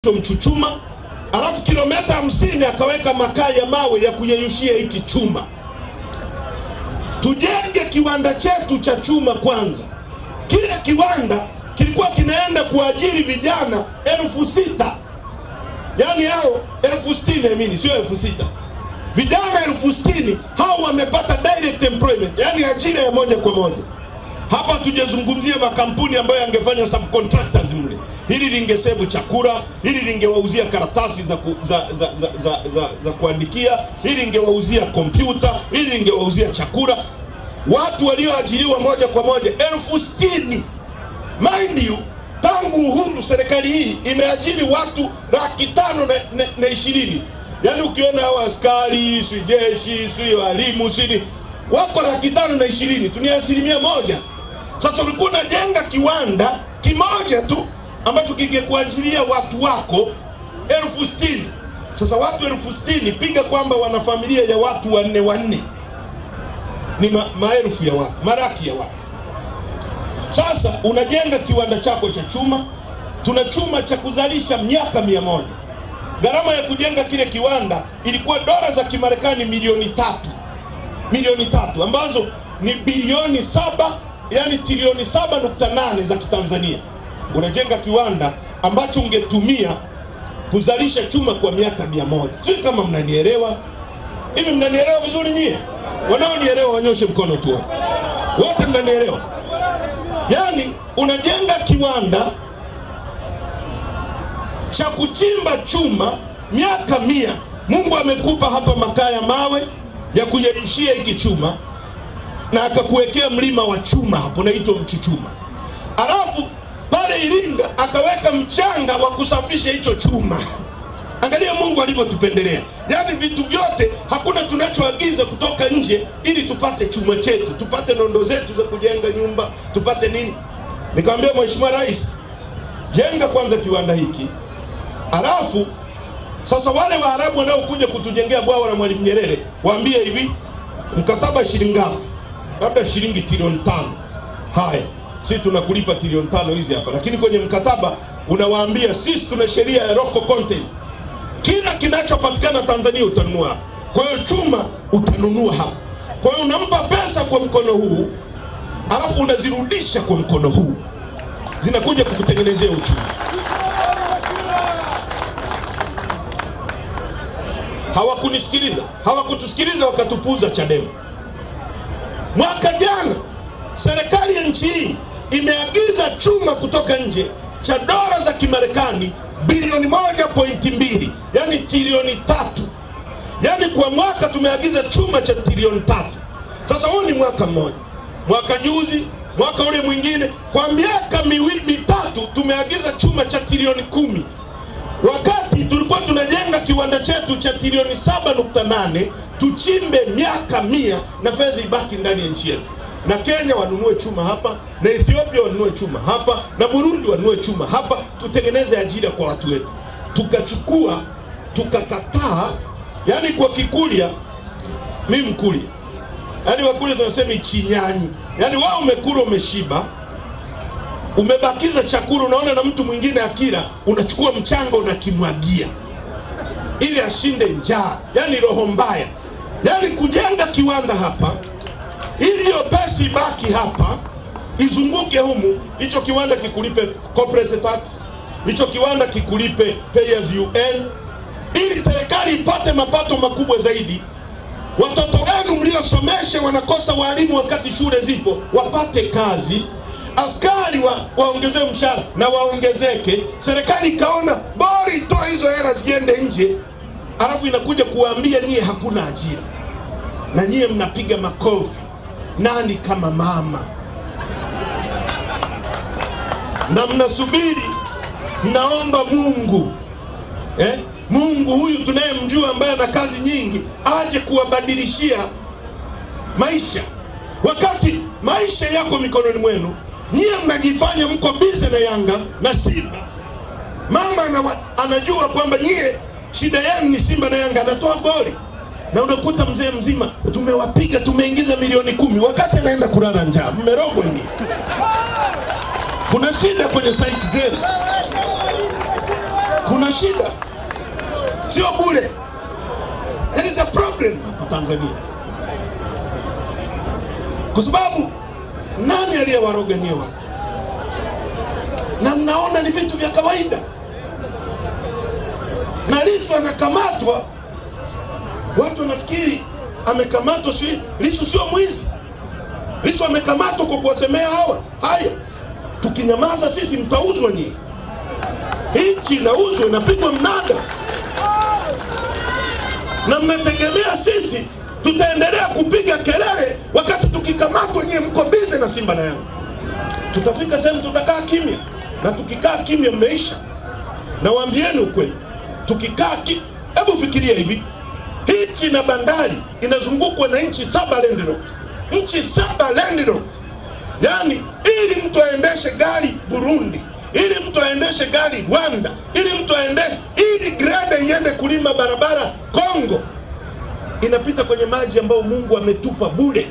Mchuchuma, alafu kilomita 50 akaweka makaa ya mawe ya kuyeyushia hiki chuma. Tujenge kiwanda chetu cha chuma kwanza. Kile kiwanda kilikuwa kinaenda kuajiri vijana 6,000. Yaani hao 60,000 sio 6,000. Vijana 60,000 hao wamepata direct employment, yani ajira ya moja kwa moja. Hapa tujazungumzia makampuni ambayo yangefanya subcontractors mle. Hili lingesebu chakula, hili lingewauzia karatasi za kuandikia, hili lingewauzia kompyuta, hili lingewauzia chakula. Watu walioajiriwa moja kwa moja 60,000. Mind you, tangu uhuru serikali hii imeajiri watu 520,000. Yaani ukiona hao askari, si jeshi, si walimu, si wako 520,000, tunia 1%. Sasa ulikuwa unajenga kiwanda kimoja tu ambacho kingekuajiria watu wako 60,000. Sasa watu 60,000 piga kwamba wana familia ya watu wanne. Ni maelfu ya watu, maraki ya watu. Sasa unajenga kiwanda chako cha chuma, tuna chuma cha kuzalisha miaka 100. Gharama ya kujenga kile kiwanda ilikuwa dola za Kimarekani milioni 3 ambazo ni bilioni 7, yani trilioni 7.8 za Kitanzania. Unajenga kiwanda ambacho ungetumia kuzalisha chuma kwa miaka 100. Sio kama mnanielewa? Hivi mnanielewa vizuri nyie? Wanaonielewa wanyoshe mkono tu. Wote mnanielewa? Yani unajenga kiwanda cha kuchimba chuma miaka 100. Mungu amekupa hapa makaa ya mawe ya kuyeyushia hiki chuma na akakuwekea mlima wa chuma hapo unaitwa Mchuchuma. Alafu pale Iringa akaweka mchanga wa kusafisha hicho chuma. Angalia Mungu alivyotupendelea. Yaani vitu vyote hakuna tunachoagiza kutoka nje ili tupate chuma chetu, tupate nondo zetu za kujenga nyumba, tupate nini. Nikamwambia Mheshimiwa Rais, jenga kwanza kiwanda hiki. Alafu sasa wale Waarabu wanaokuja kutujengea bwawa la Mwalimu Nyerere, waambie hivi, mkataba shilingi ngapi? Labda shilingi trilioni 5. Haya, sisi tunakulipa trilioni 5 hizi hapa. Lakini kwenye mkataba unawaambia sisi tuna sheria ya local content. Kila kinachopatikana Tanzania utanunua hapa. Kwa hiyo chuma utanunua hapa. Kwa hiyo unampa pesa kwa mkono huu, alafu unazirudisha kwa mkono huu. Zinakuja kukutengenezea uchumi. Hawakunisikiliza, hawakutusikiliza, wakatupuza Chadema. Mwaka jana serikali ya nchi hii imeagiza chuma kutoka nje cha dola za Kimarekani bilioni 1.2, yani trilioni 3. Yani kwa mwaka tumeagiza chuma cha trilioni 3. Sasa huu ni mwaka mmoja. Mwaka juzi, mwaka ule mwingine, kwa miaka mitatu tumeagiza chuma cha trilioni 10. Wakati tulikuwa tunajenga kiwanda chetu cha trilioni 7.8, tuchimbe miaka 100 na fedha ibaki ndani ya nchi yetu. Na Kenya wanunue chuma hapa, na Ethiopia wanunue chuma hapa, na Burundi wanunue chuma hapa, tutengeneze ajira kwa watu wetu. Tukachukua, tukakataa, yani kwa Kikulia, mimi Mkulia. Yani Wakulia tunasema chinyanyi. Yani wao umekula umeshiba, umebakiza chakula, unaona na mtu mwingine akila, unachukua mchanga unakimwagia ili ashinde njaa. Yani roho mbaya. Yani kujenga kiwanda hapa ili hiyo pesa ibaki hapa, izunguke humu, hicho kiwanda kikulipe corporate tax, hicho kiwanda kikulipe pay as you earn, ili serikali ipate mapato makubwa zaidi. Watoto wenu mliosomesha wanakosa walimu wakati shule zipo, wapate kazi. Askari waongezewe mshahara na waongezeke. Serikali ikaona bora itoe hizo hela ziende nje, alafu inakuja kuambia nyie hakuna ajira. Na nyie mnapiga makofi. Nani kama mama? Na mnasubiri, mnaomba Mungu. Mungu huyu tunayemjua ambaye ana kazi nyingi aje kuwabadilishia maisha. Wakati maisha yako mikononi mwenu, nyie mnajifanya mko busy na Yanga na Simba. Mama anajua kwamba nyie shida yenu ni Simba na Yanga, anatoa goli. Na unakuta mzee mzima tumewapiga, tumeingiza milioni 10 wakati anaenda kulala njaa. Mmerogwa nyie. Kuna shida kwenye site zenu. Kuna shida, sio bure. There is a problem hapa Tanzania, kwa sababu nani aliyewaroga nyie watu? Na mnaona ni vitu vya kawaida. Na Lissu anakamatwa, watu wanafikiri amekamatwa, Lissu sio mwizi. Lissu amekamatwa kwa kuwasemea hawa. Haya, tukinyamaza sisi mtauzwa nyinyi. Nchi inauzwa, inapigwa mnada. Na mnategemea sisi tutaendelea kupiga kelele wakati tukikamatwa nyinyi mko bize na Simba na Yanga? Tutafika sehemu tutakaa kimya, na tukikaa kimya mmeisha. Na waambieni ukweli, tukikaa hebu fikiria hivi, nchi na bandari inazungukwa na nchi 7 landlocked. Nchi 7 landlocked. Yani ili mtu aendeshe gari Burundi, ili mtu aendeshe gari Rwanda, ili mtu ili grade iende kulima barabara Kongo, inapita kwenye maji ambayo Mungu ametupa bure.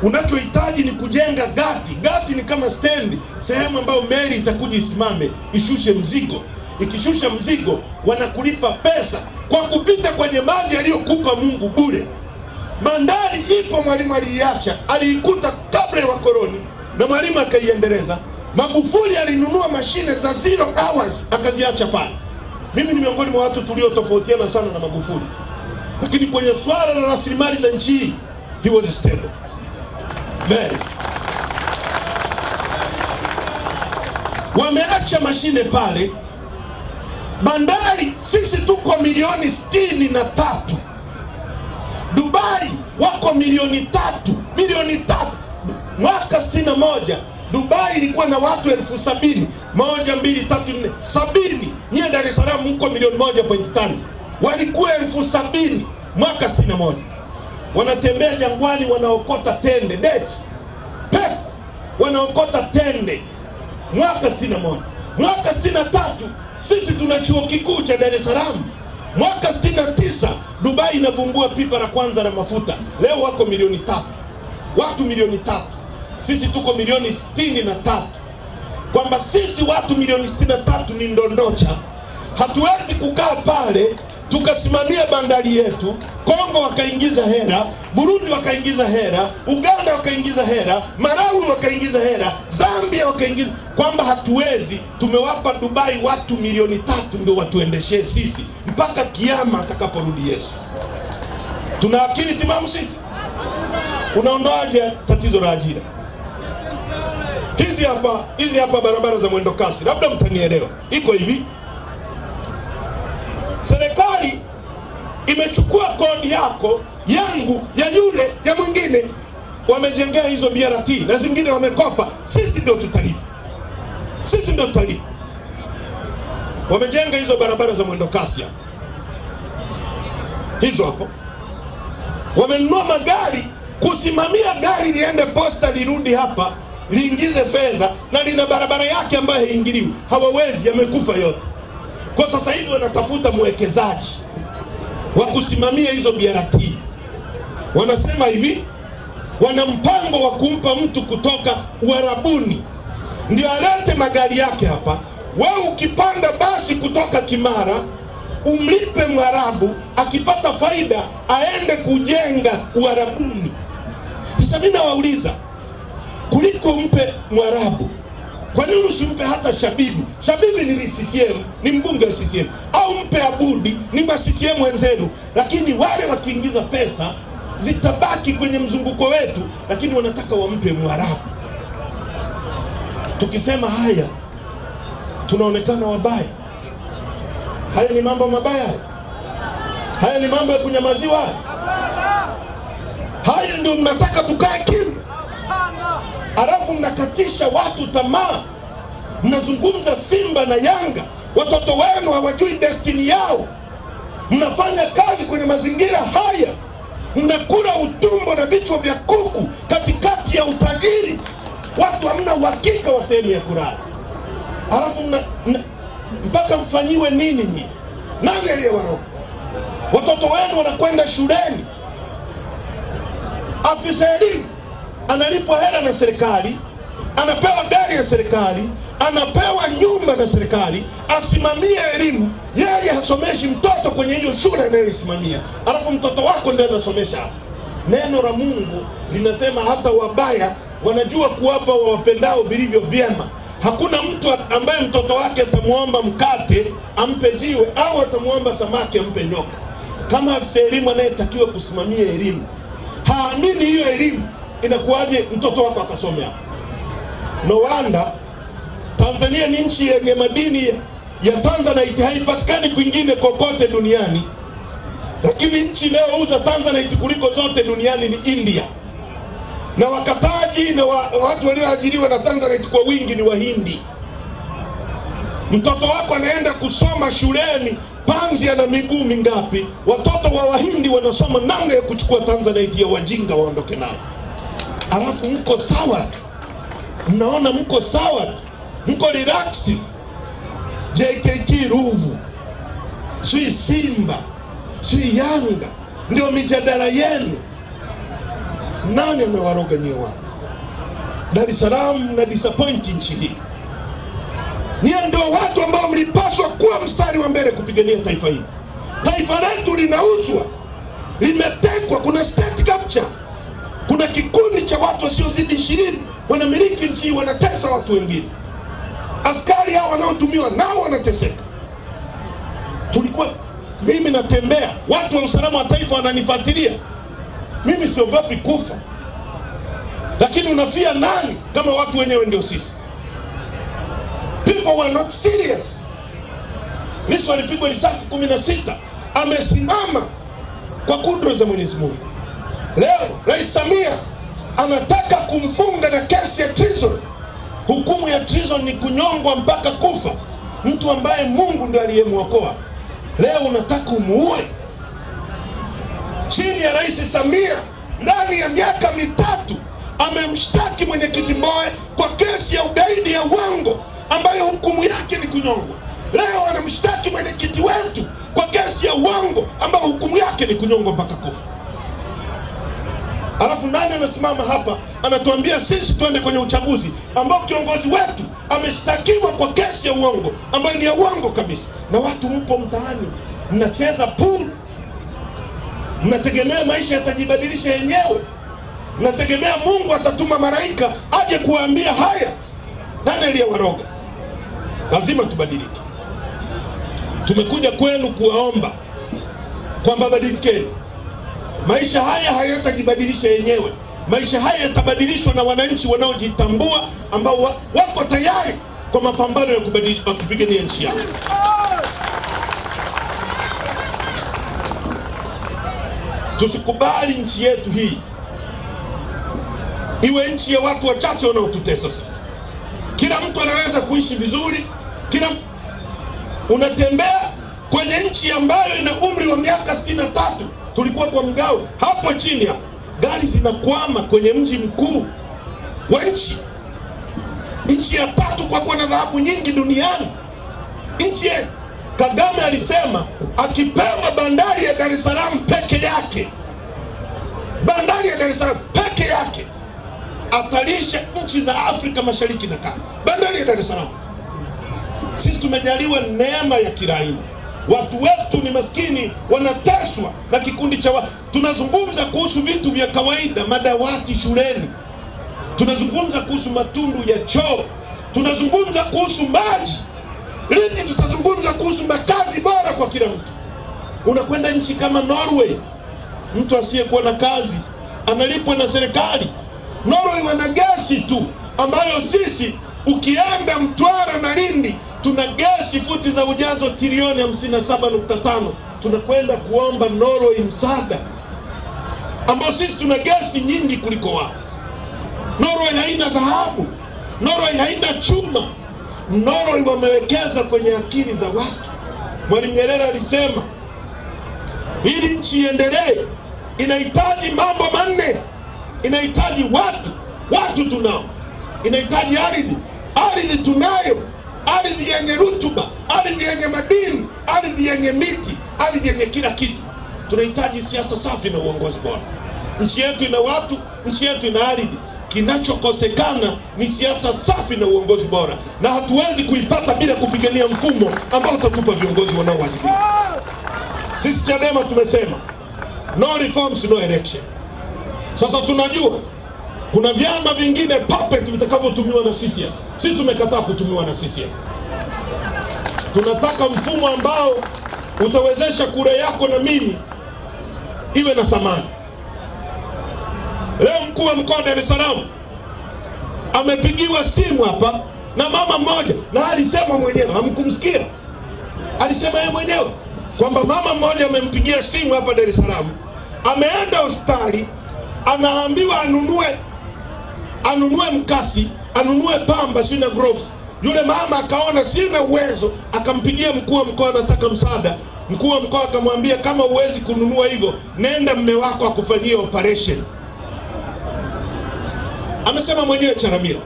Unachohitaji ni kujenga gati. Gati ni kama stendi, sehemu ambayo meli itakuja isimame, ishushe mzigo. Ikishusha mzigo, wanakulipa pesa kwa kupita kwenye maji aliyokupa Mungu bure. Bandari ipo, Mwalimu aliiacha, aliikuta kabla ya wakoloni na Mwalimu akaiendeleza. Magufuli alinunua mashine za 0 hours akaziacha pale. Mimi ni miongoni mwa watu tuliotofautiana sana na Magufuli, lakini kwenye swala la rasilimali za nchi hii he was stable. Very. Wameacha mashine pale. Bandari sisi tuko milioni 63. Dubai wako milioni 3. Milioni 3. Mwaka 61 Dubai ilikuwa na watu 70,000. 1, 2, 3, 4, 70. Nyie Dar es Salaam mko milioni 1.5. Walikuwa 70,000 mwaka 61. Wanatembea jangwani, wanaokota tende, dates. Pep wanaokota tende mwaka 61. Mwaka 63 sisi tuna chuo kikuu cha Dar es Salaam. Mwaka 69 Dubai inavumbua pipa la kwanza la mafuta. Leo wako milioni 3. Watu milioni 3. Sisi tuko milioni 63. Kwamba sisi watu milioni 63 ni ndondocha. Hatuwezi kukaa pale tukasimamia bandari yetu. Kongo wakaingiza hera, Burundi wakaingiza hera, Uganda wakaingiza hera, Malawi wakaingiza hera, Zambia wakaingiza, kwamba hatuwezi. Tumewapa Dubai watu milioni 3 ndio watuendeshe sisi mpaka kiyama atakaporudi Yesu. Tuna akili timamu sisi? Unaondoaje tatizo la ajira? Hizi hapa barabara za mwendo kasi, labda mtanielewa. Iko hivi, serikali imechukua kodi yako, yangu, ya yule, ya mwingine, wamejengea hizo BRT na zingine wamekopa. Sisi ndio tutalipa. Sisi ndio tutalipa. Wamejenga hizo barabara za mwendo kasi hizo hapo. Wamenunua magari kusimamia gari liende posta lirudi hapa liingize fedha, na lina barabara yake ambayo haingiliwi. Hawawezi, yamekufa yote. Kwa sasa hivi wanatafuta mwekezaji wa kusimamia hizo BRT. Wanasema hivi, wana mpango wa kumpa mtu kutoka Uarabuni ndio alete magari yake hapa. Wewe ukipanda basi kutoka Kimara, umlipe Mwarabu, akipata faida aende kujenga Uarabuni. Sasa mimi nawauliza, kuliko mpe Mwarabu, kwa nini usimpe hata Shabibi? Shabibi ni CCM, ni mbunge wa CCM. Au mpe Abudi, ni wa CCM wenzenu. Lakini wale wakiingiza pesa zitabaki kwenye mzunguko wetu, lakini wanataka wampe Mwarabu. Tukisema haya tunaonekana wabaya. Haya ni mambo mabaya. Haya ni mambo ya kunyamaziwa. Haya ndio mnataka tukae kimya. Alafu mnakatisha watu tamaa. Mnazungumza Simba na Yanga. Watoto wenu hawajui destiny yao. Mnafanya kazi kwenye mazingira haya. Mnakula utumbo na vichwa vya kuku katikati ya utajiri. Watu hamna uhakika wa sehemu ya kulala. Alafu mpaka mfanyiwe nini nyinyi? Nani aliyewaroga? Watoto wenu wanakwenda shuleni. Afisa elimu analipwa hela na serikali, anapewa gari ya serikali, anapewa nyumba na serikali asimamie elimu, yeye hasomeshi mtoto kwenye hiyo shule anayoisimamia, alafu mtoto wako ndiye anasomesha. Neno la Mungu linasema hata wabaya wanajua kuwapa wawapendao vilivyo vyema. Hakuna mtu ambaye mtoto wake atamuomba mkate ampe jiwe, au atamuomba samaki ampe nyoka. Kama afisa elimu anayetakiwa kusimamia elimu haamini hiyo elimu, inakuwaje mtoto wako akasome hapo? No wonder Tanzania ni nchi yenye madini ya Tanzanite, haipatikani kwingine kokote duniani. Lakini nchi inayouza Tanzanite kuliko zote duniani ni India. Na wakataji na watu walioajiriwa na Tanzanite kwa wingi ni Wahindi. Mtoto wako anaenda kusoma shuleni, panzi ana miguu mingapi? Watoto wa Wahindi wanasoma namna ya kuchukua Tanzanite ya wajinga waondoke nayo. Alafu mko sawa. Mnaona mko sawa. Mko relaxed. JKT Ruvu, sui Simba, sui Yanga, ndio mijadala yenu. Nani amewaroga nyewe? Dar es Salaam na disappoint nchi hii. Nyie ndio watu ambao mlipaswa kuwa mstari wa mbele kupigania taifa hili. Taifa letu linauzwa, limetekwa, kuna state capture. Kuna kikundi cha watu wasiozidi 20 wanamiliki nchi, wanatesa watu wengine. Askari hao wanaotumiwa nao wanateseka. Mimi natembea, watu wa usalama wa taifa wananifuatilia. Mimi siogopi kufa. Lakini unafia nani kama watu wenyewe ndio sisi? People were not serious. Lissu alipigwa risasi 16, amesimama kwa kudra za Mwenyezi Mungu. Leo Rais Samia anataka kumfunga na kesi ya treason. Hukumu ya treason ni kunyongwa mpaka kufa, mtu ambaye Mungu ndiye aliyemuokoa. Leo unataka umuue. Chini ya Rais Samia, ndani ya miaka mitatu amemshtaki mwenyekiti Mbowe kwa kesi ya ugaidi ya uongo ambayo hukumu yake ni kunyongwa. Leo anamshtaki mwenyekiti wetu kwa kesi ya uongo ambayo hukumu yake ni kunyongwa mpaka kufa. Alafu nani anasimama hapa anatuambia sisi twende kwenye uchaguzi ambao kiongozi wetu ameshtakiwa kwa kesi ya uongo ambayo ni ya uongo kabisa? Na watu mpo mtaani mnacheza pool, mnategemea maisha yatajibadilisha yenyewe, mnategemea Mungu atatuma malaika aje kuambia haya. Nani aliyewaroga? Lazima tubadilike. Tumekuja kwenu kuwaomba kwamba badilikeni. Maisha haya hayatajibadilisha yenyewe. Maisha haya yatabadilishwa na wananchi wanaojitambua ambao wako tayari kwa mapambano ya kupigania nchi yao. Tusikubali nchi yetu hii iwe nchi ya watu wachache wanaotutesa sisi. Kila mtu anaweza kuishi vizuri. Unatembea kwenye nchi ambayo ina umri wa miaka 63. Tulikuwa kwa mgao hapo chini hapo. Gari zinakwama kwenye mji mkuu wa nchi. Nchi ya tatu kwa kuwa na dhahabu nyingi duniani. Nchi ya Kagame alisema akipewa bandari ya Dar es Salaam peke yake, bandari ya Dar es Salaam peke yake, atalisha nchi za Afrika Mashariki na Kati. Bandari ya Dar es Salaam. Sisi tumejaliwa neema ya kiraia. Watu wetu ni maskini, wanateswa na kikundi cha watu. Tunazungumza kuhusu vitu vya kawaida, madawati shuleni. Tunazungumza kuhusu matundu ya choo. Tunazungumza kuhusu maji. Lini tutazungumza kuhusu makazi bora kwa kila mtu? Unakwenda nchi kama Norway, mtu asiyekuwa na kazi analipwa na serikali. Norway wana gesi tu ambayo sisi ukienda Mtwara na Lindi tuna gesi futi za ujazo trilioni 57.5. Tunakwenda kuomba Norway msaada ambao sisi tuna gesi nyingi kuliko wao. Norway haina dhahabu, Norway haina chuma. Norway wamewekeza kwenye akili za watu. Mwalimu Nyerere alisema ili nchi iendelee inahitaji mambo manne. Inahitaji watu tunao. Inahitaji ardhi tunayo, ardhi yenye rutuba, ardhi yenye madini, ardhi yenye miti, ardhi yenye kila kitu. Tunahitaji siasa safi na uongozi bora. Nchi yetu ina watu, nchi yetu ina ardhi. Kinachokosekana ni siasa safi na uongozi bora, na hatuwezi kuipata bila kupigania mfumo ambao utatupa viongozi wanaowajibika. Sisi Chadema tumesema no reforms no election. Sasa tunajua kuna vyama vingine puppet vitakavyotumiwa na CCM. Sisi tumekataa kutumiwa na CCM. Tunataka mfumo ambao utawezesha kura yako na mimi iwe na thamani. Leo mkuu wa mkoa wa Dar es Salaam amepigiwa simu hapa na mama mmoja, na alisema mwenyewe, hamkumsikia? Alisema yeye mwenyewe kwamba mama mmoja amempigia simu hapa Dar es Salaam, ameenda hospitali, anaambiwa anunue mkasi, anunue pamba, sina gloves. Yule mama akaona sina uwezo, akampigia mkuu wa mkoa, anataka msaada. Mkuu wa mkoa akamwambia, kama uwezi kununua hivyo, nenda mume wako akufanyie operation. Amesema mwenyewe Charamila.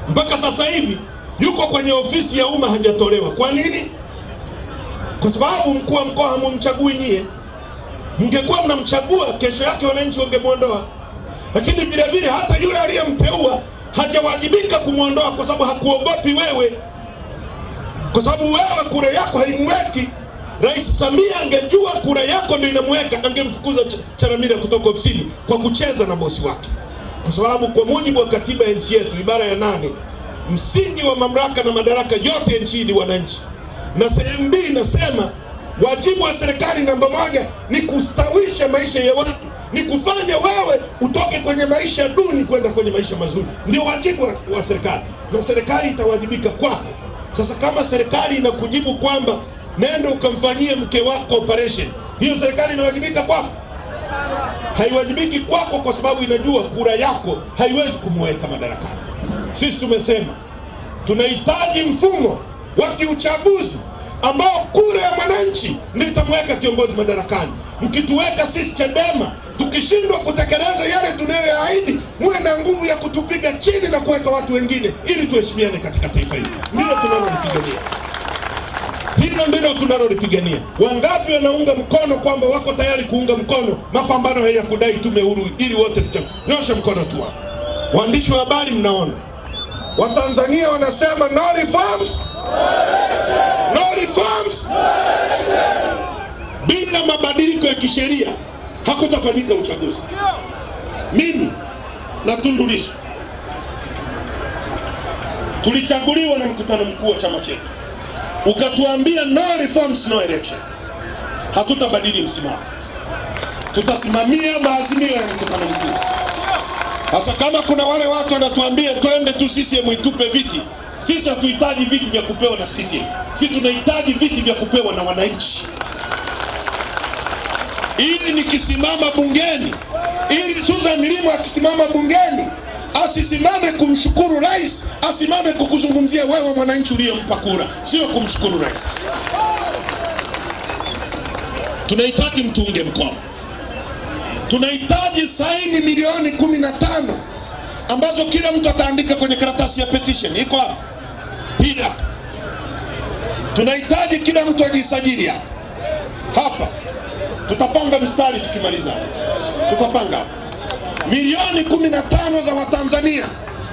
Mpaka sasa hivi yuko kwenye ofisi ya umma, hajatolewa. Kwa nini? Kwa sababu mkuu wa mkoa hamumchagui nyie. Mngekuwa mnamchagua, kesho yake wananchi wangemuondoa. Lakini vile vile hata yule aliyemteua hajawajibika kumuondoa, kwa sababu hakuogopi wewe. Kwa sababu wewe kura yako haimweki. Rais Samia angejua kura yako ndio inamweka, angemfukuza Charamila kutoka ofisini kwa kucheza na bosi wake. Kwa sababu kwa mujibu wa katiba ya nchi yetu, ibara ya 8, msingi wa mamlaka na madaraka yote nchini wananchi. Na sehemu B inasema wajibu wa serikali namba 1 ni kustawisha maisha ya watu, ni kufanya wewe utoke kwenye maisha duni kwenda kwenye maisha mazuri. Ndio wajibu wa serikali, na serikali itawajibika kwako. Sasa kama serikali inakujibu kwamba nenda ukamfanyie mke wako operation, hiyo serikali inawajibika kwako? Haiwajibiki kwako, kwa sababu inajua kura yako haiwezi kumweka madarakani. Sisi tumesema tunahitaji mfumo wa kiuchaguzi ambao kura ya mwananchi ndio itamweka kiongozi madarakani. Mkituweka sisi Chadema, tukishindwa kutekeleza yale tunayoyaahidi, muwe na nguvu ya kutupiga chini na kuweka watu wengine ili tuheshimiane katika taifa hili. Ndilo tunalolipigania. Hilo ndilo tunalolipigania. Wangapi wanaunga mkono kwamba wako tayari kuunga mkono mapambano haya ya kudai tume huru ili wote nyosha mkono tu. Waandishi wa habari, mnaona Watanzania wanasema no reforms, no reforms. Bila mabadiliko ya kisheria hakutafanyika uchaguzi. Mimi na Tundu Lissu tulichaguliwa na mkutano mkuu wa chama chetu, ukatuambia no reforms no election. Hatutabadili msimamo, tutasimamia maazimio ya mkutano mkuu. Sasa kama kuna wale watu wanatuambia twende tu CCM itupe viti, sisi hatuhitaji viti vya kupewa na CCM. Sisi tunahitaji viti vya kupewa na wananchi. Ili nikisimama bungeni, ili Susan Limo akisimama bungeni, asisimame kumshukuru rais, asimame kukuzungumzia wewe mwananchi uliyempa kura, sio kumshukuru rais. Tunahitaji mtuunge mkono. Tunahitaji saini milioni 15 ambazo kila mtu ataandika kwenye karatasi ya petition. Iko hapa. Pia tunahitaji kila mtu ajisajili hapa. Tutapanga mstari tukimaliza. Tutapanga milioni 15 za Watanzania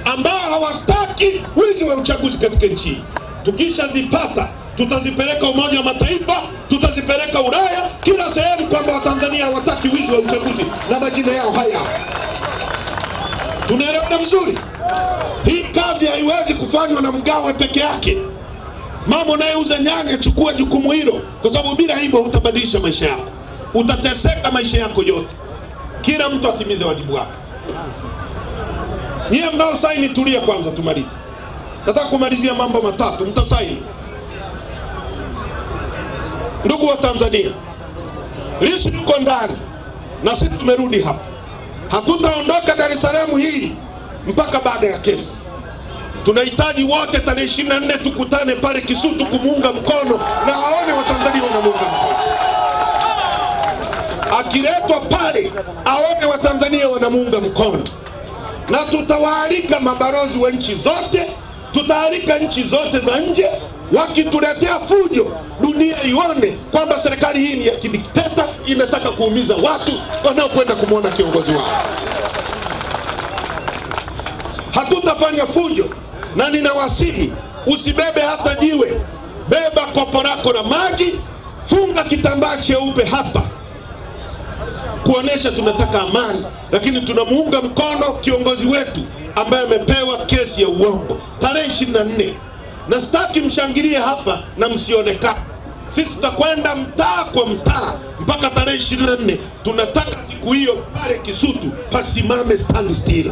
ambao hawataki wizi wa uchaguzi katika nchi. Tukishazipata tutazipeleka Umoja wa Mataifa, tutazipeleka Ulaya, kila sehemu, kwamba Watanzania hawataki wizi wa uchaguzi na majina yao haya. Tunaelewana vizuri? Hii kazi haiwezi kufanywa na Mgawe peke yake. Mama unayeuza nyanya, chukua jukumu hilo, kwa sababu bila hivyo utabadilisha maisha yako. Utateseka maisha yako yote. Kila mtu atimize wajibu wake. Nyie mnao saini, tulia kwanza tumalize. Nataka kumalizia mambo matatu, mtasaini. Ndugu wa Tanzania, Lissu yuko ndani na sisi tumerudi hapa. Hatutaondoka Dar es Salaam hii mpaka baada ya kesi. Tunahitaji wote tarehe 24 tukutane pale Kisutu kumuunga mkono na aone Watanzania wanamuunga mkono. Akiletwa pale aone Watanzania wanamuunga mkono. Na tutawaalika mabalozi wa nchi zote, tutaalika nchi zote za nje. Wakituletea fujo, dunia ione kwamba serikali hii ni ya kidikteta, inataka kuumiza watu wanaokwenda kumuona kiongozi wao. hatutafanya fujo, na ninawasihi usibebe hata jiwe. Beba kopo lako la maji, funga kitambaa cheupe hapa kuonesha tunataka amani, lakini tunamuunga mkono kiongozi wetu ambaye amepewa kesi ya uongo tarehe 24. Na sitaki mshangilie hapa na msionekane. Sisi tutakwenda mtaa kwa mtaa mpaka tarehe 24. Tunataka siku hiyo pale Kisutu pasimame stand still.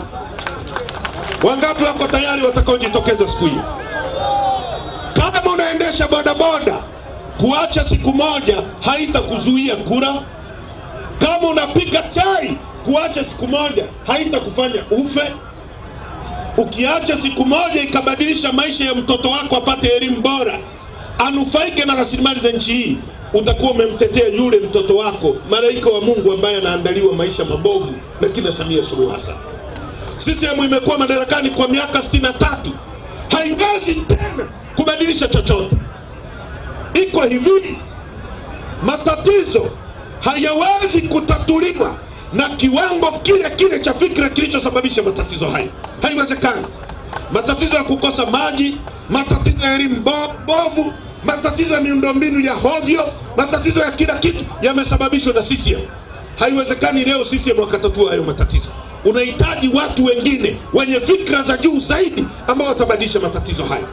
Wangapi wako tayari watakaojitokeza siku hiyo? Kama unaendesha bodaboda, kuacha siku moja haitakuzuia kura. Kama unapika chai, kuacha siku moja haitakufanya ufe. Ukiacha siku moja ikabadilisha maisha ya mtoto wako apate elimu bora, anufaike na rasilimali za nchi hii, utakuwa umemtetea yule mtoto wako, malaika wa Mungu ambaye anaandaliwa maisha mabovu na kina Samia Suluhu Hassan. CCM imekuwa madarakani kwa miaka 63. Haiwezi tena kubadilisha chochote. Iko hivi, matatizo hayawezi kutatuliwa na kiwango kile kile cha fikra kilichosababisha matatizo hayo. Haiwezekani. Matatizo ya kukosa maji, matatizo ya elimu bovu, matatizo ya miundombinu ya hovyo, matatizo ya kila kitu yamesababishwa na CCM. Haiwezekani leo CCM wakatatua hayo matatizo. Unahitaji watu wengine wenye fikra za juu zaidi ambao watabadilisha matatizo hayo.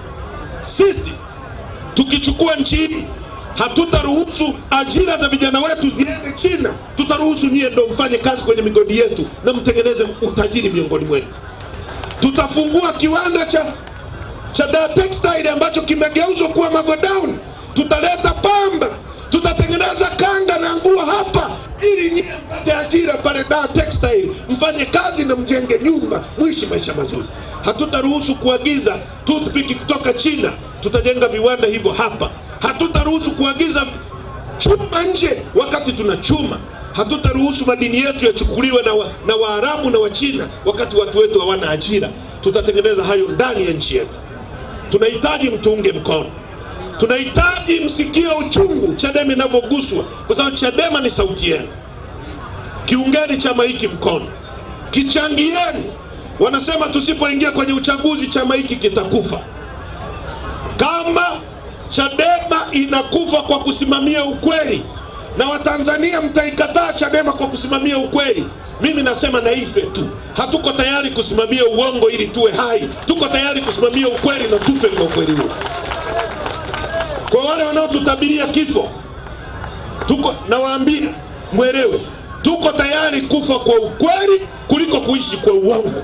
Sisi tukichukua nchi hii, hatutaruhusu ajira za vijana wetu ziende China. Tutaruhusu nyie ndio mfanye kazi kwenye migodi yetu na mtengeneze utajiri miongoni mwenu. Tutafungua kiwanda cha Dar Textile ambacho kimegeuzwa kuwa magodown. Tutaleta pamba, tutatengeneza kanga na nguo hapa ili nyie mpate ajira pale Dar Textile, mfanye kazi na mjenge nyumba, muishi maisha mazuri. Hatutaruhusu kuagiza toothpick kutoka China. Tutajenga viwanda hivyo hapa. Hatutaruhusu kuagiza chuma nje wakati tunachuma. Hatutaruhusu madini yetu yachukuliwe na Waarabu na Wachina wakati watu wetu hawana ajira. Tutatengeneza hayo ndani ya nchi yetu. Tunahitaji mtuunge mkono. Tunahitaji msikie uchungu Chadema inavyoguswa, kwa sababu Chadema ni sauti yenu. Kiungeni chama hiki mkono, kichangieni. Wanasema tusipoingia kwenye uchaguzi chama hiki kitakufa. Kama Chadema inakufa kwa kusimamia ukweli, na Watanzania mtaikataa Chadema kwa kusimamia ukweli, mimi nasema na ife tu. Hatuko tayari kusimamia uongo ili tuwe hai. Tuko tayari kusimamia ukweli na tufe kwa ukweli huo. Kwa wale wanaotutabiria kifo, nawaambia mwelewe, tuko tayari kufa kwa ukweli kuliko kuishi kwa uongo.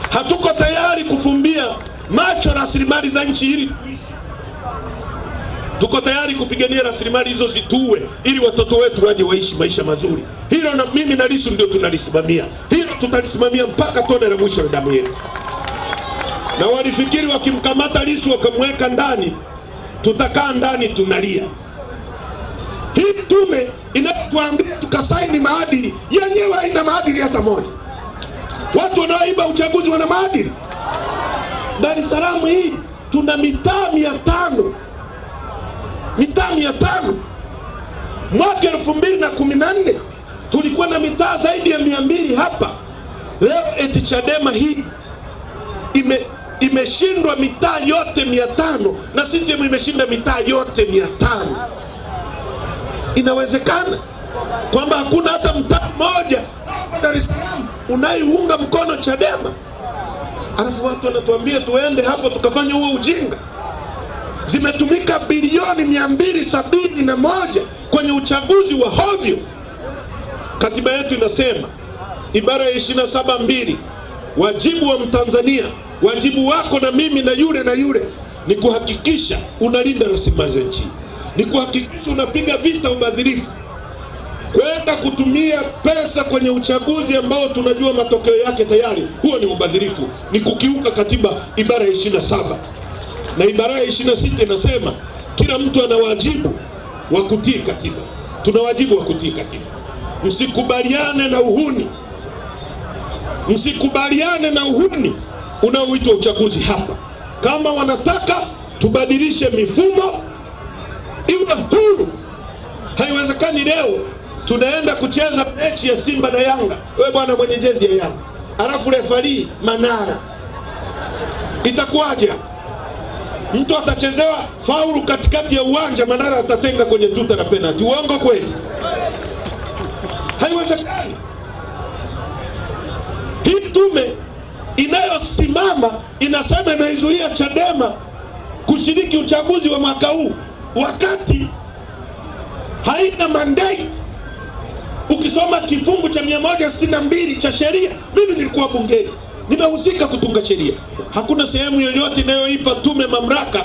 Hatuko tayari kufumbia macho rasilimali za nchi ili kuishi. Tuko tayari kupigania rasilimali hizo zituwe ili watoto wetu waje waishi maisha mazuri. Hilo na mimi na Lissu ndio tunalisimamia. Hilo tutalisimamia mpaka tone la mwisho la damu yetu. Na walifikiri wakimkamata Lissu wakamweka ndani, tutakaa ndani tunalia. Hii tume inatuambia tukasaini maadili, yenyewe haina maadili hata moja. Watu wanaoiba uchaguzi wana maadili? Dar es Salaam hii tuna mitaa 500. Mitaa 500. Mwaka 2014 tulikuwa na mitaa zaidi ya 200 hapa. Leo eti Chadema hii imeshindwa mitaa yote 500 na sisi imeshinda mitaa yote 500. Inawezekana kwamba hakuna hata mtaa mmoja Dar es Salaam unaiunga mkono Chadema? Alafu watu wanatuambia tuende hapo tukafanya huo ujinga. Zimetumika bilioni 271 kwenye uchaguzi wa hovyo. Katiba yetu inasema, ibara ya 27(2), wajibu wa Mtanzania, wajibu wako na mimi na yule ni kuhakikisha unalinda rasilimali za nchi. Ni kuhakikisha unapiga vita ubadhirifu. Kwenda kutumia pesa kwenye uchaguzi ambao tunajua matokeo yake tayari, huo ni ubadhirifu, ni kukiuka katiba ibara ya 27. Na ibara ya 26 inasema kila mtu ana wajibu wa kutii katiba. Tuna wajibu wa kutii katiba. Msikubaliane na uhuni. Msikubaliane na uhuni unaoitwa uchaguzi hapa. Kama wanataka tubadilishe mifumo iwe huru. Haiwezekani leo tunaenda kucheza mechi ya Simba na Yanga. Wewe bwana mwenye jezi ya Yanga, alafu refari Manara, itakuwaje? Mtu atachezewa faulu katikati ya uwanja, Manara atatenga kwenye tuta na penalty. Uongo kweli? Haiwezekani. Hii tume inayosimama inasema imeizuia Chadema kushiriki uchaguzi wa mwaka huu, wakati haina mandate. Ukisoma kifungu cha 162 cha sheria, mimi nilikuwa bungeni, nimehusika kutunga sheria, hakuna sehemu yoyote inayoipa tume mamlaka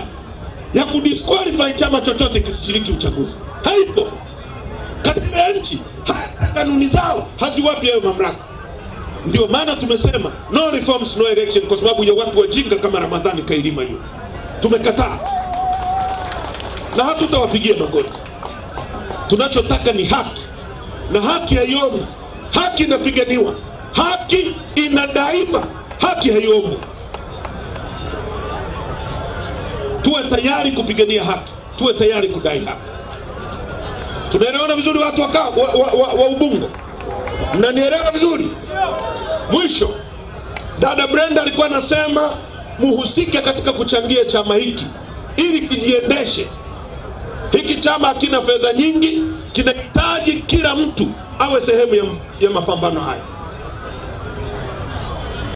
ya kudisqualify chama chochote kisishiriki uchaguzi. Haipo katika ya nchi, kanuni zao haziwapi hayo mamlaka. Ndio maana tumesema no reforms no election, kwa sababu ya watu wajinga kama Ramadhani Kailima hiyo. Tumekataa na hatutawapigia magoti. Tunachotaka ni haki, na haki haiombi. Haki inapiganiwa, haki inadaima, haki haiombi. Tuwe tayari kupigania haki, tuwe tayari kudai haki. Tunaelewana vizuri watu wa Ubungo? Mnanielewa vizuri? Mwisho, dada Brenda alikuwa anasema muhusike katika kuchangia chama hiki ili kijiendeshe. Hiki chama hakina fedha nyingi, kinahitaji kila mtu awe sehemu ya mapambano haya.